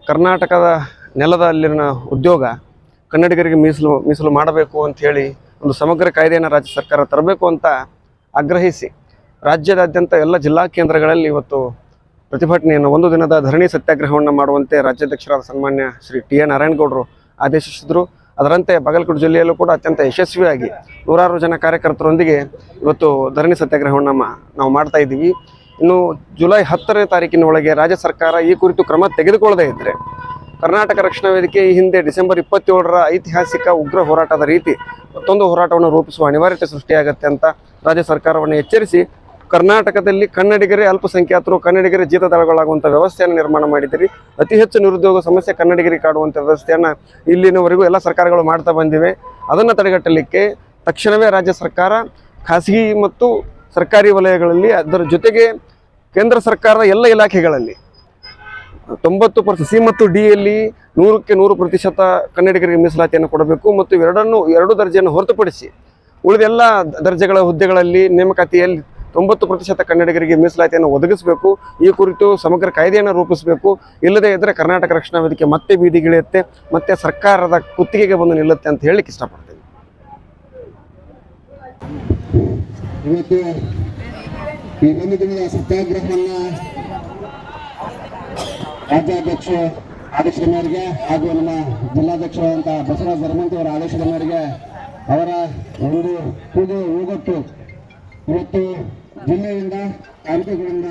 ಕರ್ನಾಟಕದ ನೆಲದಲ್ಲಿನ ಉದ್ಯೋಗ ಕನ್ನಡಿಗರಿಗೆ ಮೀಸಲು ಮಾಡಬೇಕು ಅಂಥೇಳಿ ಒಂದು ಸಮಗ್ರ ಕಾಯ್ದೆಯನ್ನು ರಾಜ್ಯ ಸರ್ಕಾರ ತರಬೇಕು ಅಂತ ಆಗ್ರಹಿಸಿ ರಾಜ್ಯದಾದ್ಯಂತ ಎಲ್ಲ ಜಿಲ್ಲಾ ಕೇಂದ್ರಗಳಲ್ಲಿ ಇವತ್ತು ಪ್ರತಿಭಟನೆಯನ್ನು, ಒಂದು ದಿನದ ಧರಣಿ ಸತ್ಯಾಗ್ರಹವನ್ನು ಮಾಡುವಂತೆ ರಾಜ್ಯಾಧ್ಯಕ್ಷರಾದ ಸನ್ಮಾನ್ಯ ಶ್ರೀ ಟಿ.ಎ. ನಾರಾಯಣಗೌಡರು ಆದೇಶಿಸಿದರು. ಅದರಂತೆ ಬಾಗಲಕೋಟೆ ಜಿಲ್ಲೆಯಲ್ಲೂ ಕೂಡ ಅತ್ಯಂತ ಯಶಸ್ವಿಯಾಗಿ ನೂರಾರು ಜನ ಕಾರ್ಯಕರ್ತರೊಂದಿಗೆ ಇವತ್ತು ಧರಣಿ ಸತ್ಯಾಗ್ರಹವನ್ನು ನಾವು ಮಾಡ್ತಾ ಇದ್ದೀವಿ. ಇನ್ನು ಜುಲೈ 10ನೇ ತಾರೀಕಿನ ಒಳಗೆ ರಾಜ್ಯ ಸರ್ಕಾರ ಈ ಕುರಿತು ಕ್ರಮ ತೆಗೆದುಕೊಳ್ಳದೇ ಇದ್ದರೆ ಕರ್ನಾಟಕ ರಕ್ಷಣಾ ವೇದಿಕೆ ಈ ಹಿಂದೆ ಡಿಸೆಂಬರ್ 27ರ ಐತಿಹಾಸಿಕ ಉಗ್ರ ಹೋರಾಟದ ರೀತಿ ಮತ್ತೊಂದು ಹೋರಾಟವನ್ನು ರೂಪಿಸುವ ಅನಿವಾರ್ಯತೆ ಸೃಷ್ಟಿಯಾಗುತ್ತೆ ಅಂತ ರಾಜ್ಯ ಸರ್ಕಾರವನ್ನು ಎಚ್ಚರಿಸಿ, ಕರ್ನಾಟಕದಲ್ಲಿ ಕನ್ನಡಿಗರೇ ಅಲ್ಪಸಂಖ್ಯಾತರು, ಕನ್ನಡಿಗರೇ ಜೀತದಾಳುಗಳಾಗುವಂಥ ವ್ಯವಸ್ಥೆಯನ್ನು ನಿರ್ಮಾಣ ಮಾಡಿದ್ದೀರಿ. ಅತಿ ಹೆಚ್ಚು ನಿರುದ್ಯೋಗ ಸಮಸ್ಯೆ ಕನ್ನಡಿಗರಿಗೆ ಕಾಡುವಂಥ ವ್ಯವಸ್ಥೆಯನ್ನು ಇಲ್ಲಿನವರೆಗೂ ಎಲ್ಲ ಸರ್ಕಾರಗಳು ಮಾಡ್ತಾ ಬಂದಿವೆ. ಅದನ್ನು ತಡೆಗಟ್ಟಲಿಕ್ಕೆ ತಕ್ಷಣವೇ ರಾಜ್ಯ ಸರ್ಕಾರ ಖಾಸಗಿ ಮತ್ತು ಸರ್ಕಾರಿ ವಲಯಗಳಲ್ಲಿ, ಅದರ ಜೊತೆಗೆ ಕೇಂದ್ರ ಸರ್ಕಾರದ ಎಲ್ಲ ಇಲಾಖೆಗಳಲ್ಲಿ 90% ಸಿ ಮತ್ತು ಡಿಯಲ್ಲಿ 100ಕ್ಕೆ 100% ಕನ್ನಡಿಗರಿಗೆ ಮೀಸಲಾತಿಯನ್ನು ಕೊಡಬೇಕು ಮತ್ತು ಎರಡು ದರ್ಜೆಯನ್ನು ಹೊರತುಪಡಿಸಿ ಉಳಿದೆಲ್ಲ ದರ್ಜೆಗಳ ಹುದ್ದೆಗಳಲ್ಲಿ ನೇಮಕಾತಿಯಲ್ಲಿ 90% ಕನ್ನಡಿಗರಿಗೆ ಮೀಸಲಾತಿಯನ್ನು ಒದಗಿಸಬೇಕು. ಈ ಕುರಿತು ಸಮಗ್ರ ಕಾಯ್ದೆಯನ್ನು ರೂಪಿಸಬೇಕು. ಇಲ್ಲದೇ ಇದ್ದರೆ ಕರ್ನಾಟಕ ರಕ್ಷಣಾ ವೇದಿಕೆ ಮತ್ತೆ ಬೀದಿಗಿಳಿಯುತ್ತೆ, ಮತ್ತೆ ಸರ್ಕಾರದ ಕುತ್ತಿಗೆಗೆ ಬಂದು ನಿಲ್ಲುತ್ತೆ ಅಂತ ಹೇಳಲಿಕ್ಕೆ ಇಷ್ಟಪಡ್ತೀನಿ. ಇವತ್ತು ಈ ಒಂದು ದಿನದ ಸತ್ಯಾಗ್ರಹವನ್ನು ರಾಜ್ಯಾಧ್ಯಕ್ಷ ಆದೇಶದ ಮೇರೆಗೆ ಹಾಗೂ ನಮ್ಮ ಜಿಲ್ಲಾಧ್ಯಕ್ಷರಾದಂಥ ಬಸವರಾಜ ಧರ್ಮಂತಿ ಅವರ ಆದೇಶದ ಮೇರೆಗೆ ಅವರ ಒಂದು ಪೂಜೆ ಹೋಗೊಟ್ಟು ಇವತ್ತು ಜಿಲ್ಲೆಯಿಂದ ತಾಲೂಕುಗಳಿಂದ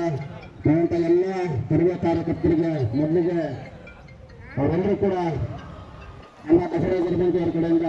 ಬರುವಂಥ ಎಲ್ಲ ಹಿರಿಯ ಕಾರ್ಯಕರ್ತರಿಗೆ ಮೊದಲಿಗೆ ಅವರೆಲ್ಲರೂ ಕೂಡ ನಮ್ಮ ಬಸವರಾಜ ಧರ್ಮಂತಿ ಅವರ ಕಡೆಯಿಂದ